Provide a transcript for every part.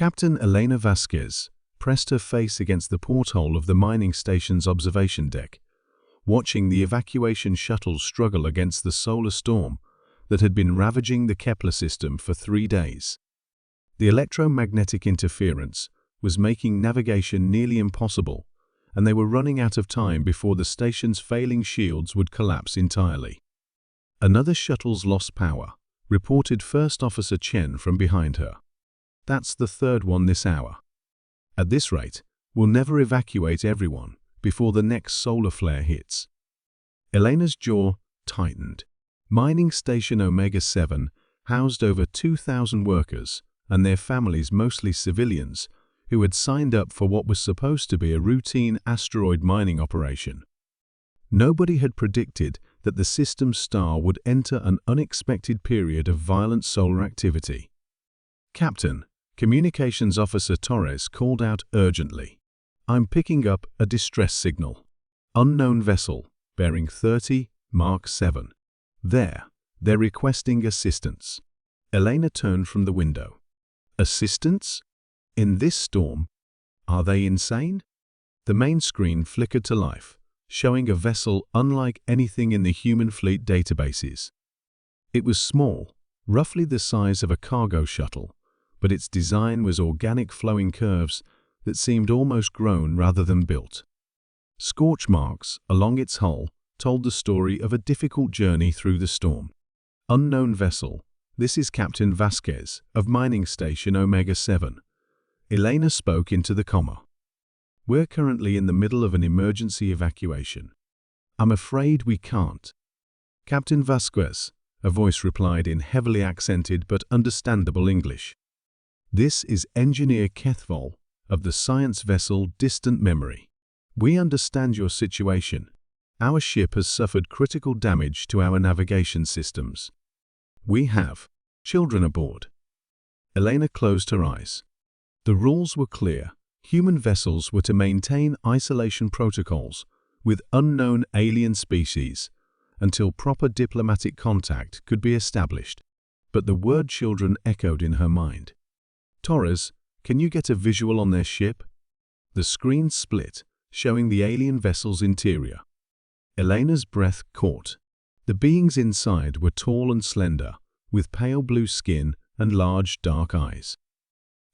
Captain Elena Vasquez pressed her face against the porthole of the mining station's observation deck, watching the evacuation shuttles struggle against the solar storm that had been ravaging the Kepler system for 3 days. The electromagnetic interference was making navigation nearly impossible, and they were running out of time before the station's failing shields would collapse entirely. "Another shuttle's lost power," reported First Officer Chen from behind her. "That's the third one this hour. At this rate, we'll never evacuate everyone before the next solar flare hits." Elena's jaw tightened. Mining Station Omega-7 housed over 2,000 workers and their families, mostly civilians, who had signed up for what was supposed to be a routine asteroid mining operation. Nobody had predicted that the system's star would enter an unexpected period of violent solar activity. "Captain," Communications Officer Torres called out urgently, "I'm picking up a distress signal. Unknown vessel, bearing 30 Mark 7. They're requesting assistance." Elena turned from the window. "Assistance? In this storm? Are they insane?" The main screen flickered to life, showing a vessel unlike anything in the human fleet databases. It was small, roughly the size of a cargo shuttle, but its design was organic flowing curves that seemed almost grown rather than built. Scorch marks along its hull told the story of a difficult journey through the storm. "Unknown vessel, this is Captain Vasquez of Mining Station Omega-7. Elena spoke into the comma. "We're currently in the middle of an emergency evacuation. I'm afraid we can't." "Captain Vasquez," a voice replied in heavily accented but understandable English. "This is Engineer Kethval of the science vessel Distant Memory. We understand your situation. Our ship has suffered critical damage to our navigation systems. We have children aboard." Elena closed her eyes. The rules were clear. Human vessels were to maintain isolation protocols with unknown alien species until proper diplomatic contact could be established. But the word children echoed in her mind. "Torres, can you get a visual on their ship?" The screen split, showing the alien vessel's interior. Elena's breath caught. The beings inside were tall and slender, with pale blue skin and large dark eyes.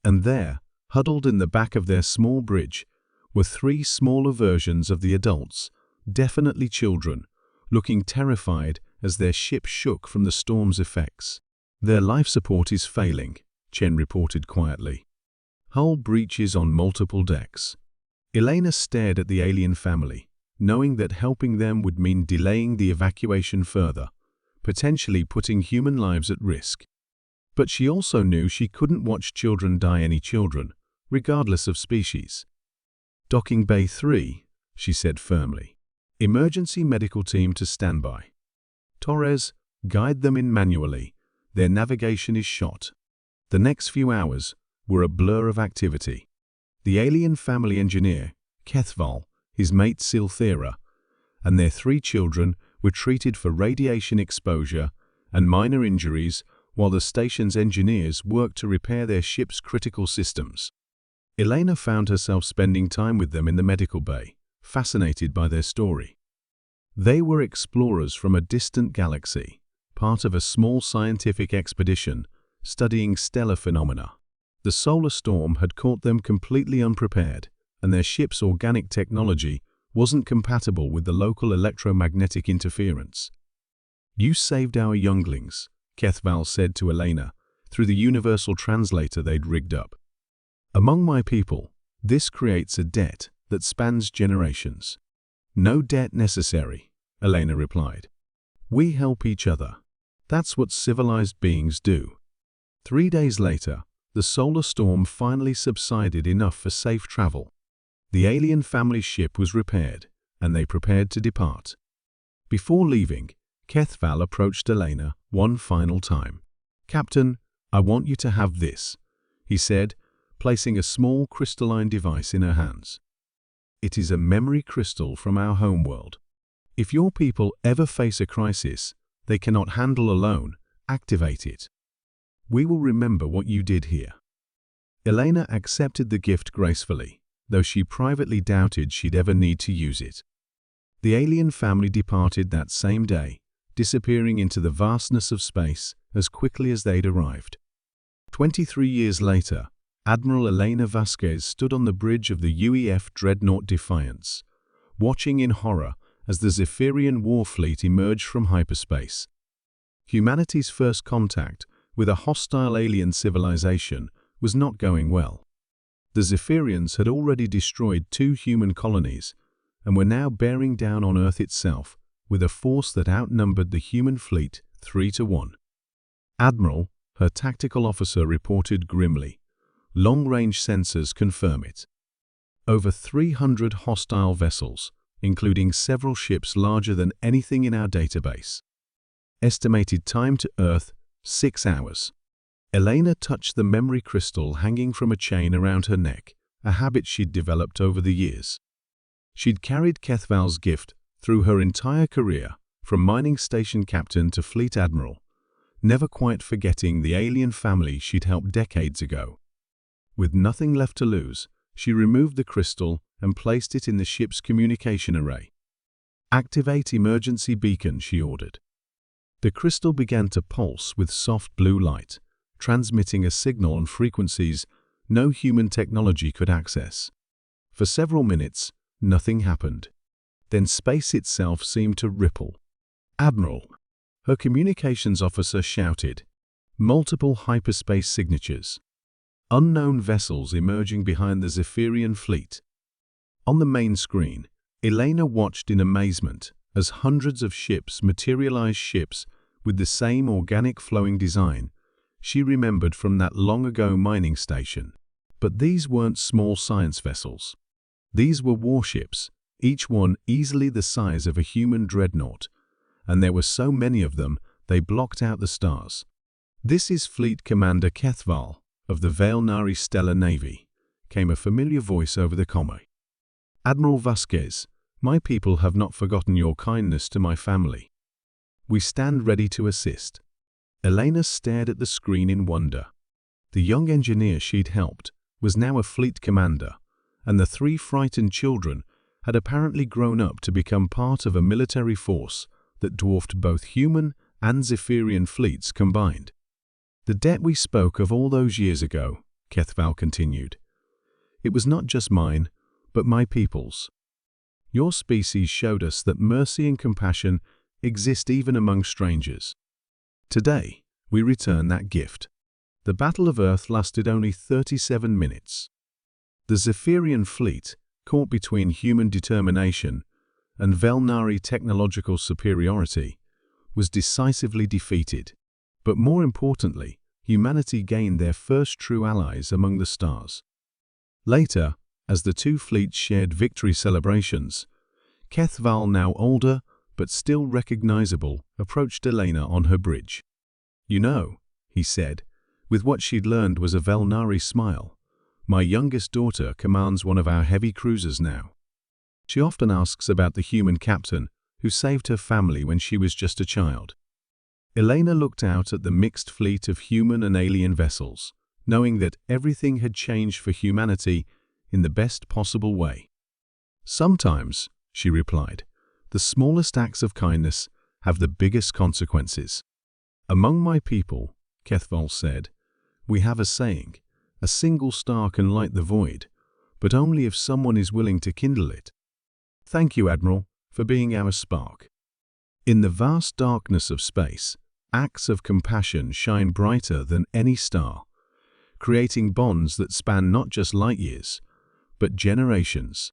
And there, huddled in the back of their small bridge, were 3 smaller versions of the adults, definitely children, looking terrified as their ship shook from the storm's effects. "Their life support is failing," Chen reported quietly. "Hull breaches on multiple decks." Elena stared at the alien family, knowing that helping them would mean delaying the evacuation further, potentially putting human lives at risk. But she also knew she couldn't watch children die, any children, regardless of species. "Docking Bay 3, she said firmly. "Emergency medical team to standby. Torres, guide them in manually. Their navigation is shot." The next few hours were a blur of activity. The alien family engineer, Kethval, his mate Silthera, and their 3 children were treated for radiation exposure and minor injuries while the station's engineers worked to repair their ship's critical systems. Elena found herself spending time with them in the medical bay, fascinated by their story. They were explorers from a distant galaxy, part of a small scientific expedition studying stellar phenomena. The solar storm had caught them completely unprepared, and their ship's organic technology wasn't compatible with the local electromagnetic interference. "You saved our younglings," Kethval said to Elena through the universal translator they'd rigged up. "Among my people, this creates a debt that spans generations." "No debt necessary," Elena replied. "We help each other. That's what civilized beings do." 3 days later, the solar storm finally subsided enough for safe travel. The alien family ship was repaired, and they prepared to depart. Before leaving, Kethval approached Elena one final time. "Captain, I want you to have this," he said, placing a small crystalline device in her hands. "It is a memory crystal from our homeworld. If your people ever face a crisis they cannot handle alone, activate it. We will remember what you did here." Elena accepted the gift gracefully, though she privately doubted she'd ever need to use it. The alien family departed that same day, disappearing into the vastness of space as quickly as they'd arrived. 23 years later, Admiral Elena Vasquez stood on the bridge of the UEF dreadnought Defiance, watching in horror as the Zephyrian war fleet emerged from hyperspace. Humanity's first contact with a hostile alien civilization was not going well. The Zephyrians had already destroyed 2 human colonies and were now bearing down on Earth itself with a force that outnumbered the human fleet 3-1. Admiral, her tactical officer, reported grimly. Long-range sensors confirm it. Over 300 hostile vessels, including several ships larger than anything in our database. Estimated time to Earth, 6 hours. Elena touched the memory crystal hanging from a chain around her neck, a habit she'd developed over the years. She'd carried Kethval's gift through her entire career, from mining station captain to fleet admiral, never quite forgetting the alien family she'd helped decades ago. With nothing left to lose, she removed the crystal and placed it in the ship's communication array. "Activate emergency beacon," she ordered. The crystal began to pulse with soft blue light, transmitting a signal on frequencies no human technology could access. For several minutes, nothing happened. Then space itself seemed to ripple. "Admiral," her communications officer shouted. Multiple hyperspace signatures. Unknown vessels emerging behind the Zephyrian fleet. On the main screen, Elena watched in amazement as hundreds of ships materialized, ships with the same organic flowing design she remembered from that long-ago mining station. But these weren't small science vessels. These were warships, each one easily the size of a human dreadnought, and there were so many of them they blocked out the stars. "This is Fleet Commander Kethval of the Valnari Stellar Navy," came a familiar voice over the comm. "Admiral Vasquez, my people have not forgotten your kindness to my family. We stand ready to assist." Elena stared at the screen in wonder. The young engineer she'd helped was now a fleet commander, and the 3 frightened children had apparently grown up to become part of a military force that dwarfed both human and Zephyrian fleets combined. "The debt we spoke of all those years ago," Kethval continued. "It was not just mine, but my people's. Your species showed us that mercy and compassion exist even among strangers. Today, we return that gift." The Battle of Earth lasted only 37 minutes. The Zephyrian fleet, caught between human determination and Valnari technological superiority, was decisively defeated. But more importantly, humanity gained their first true allies among the stars. Later, as the 2 fleets shared victory celebrations, Kethval, now older but still recognizable, approached Elena on her bridge. "You know," he said, with what she'd learned was a Valnari smile, "my youngest daughter commands one of our heavy cruisers now. She often asks about the human captain who saved her family when she was just a child." Elena looked out at the mixed fleet of human and alien vessels, knowing that everything had changed for humanity in the best possible way. "Sometimes," she replied, "the smallest acts of kindness have the biggest consequences." "Among my people," Kethval said, "we have a saying, a single star can light the void, but only if someone is willing to kindle it. Thank you, Admiral, for being our spark." In the vast darkness of space, acts of compassion shine brighter than any star, creating bonds that span not just light years, but generations.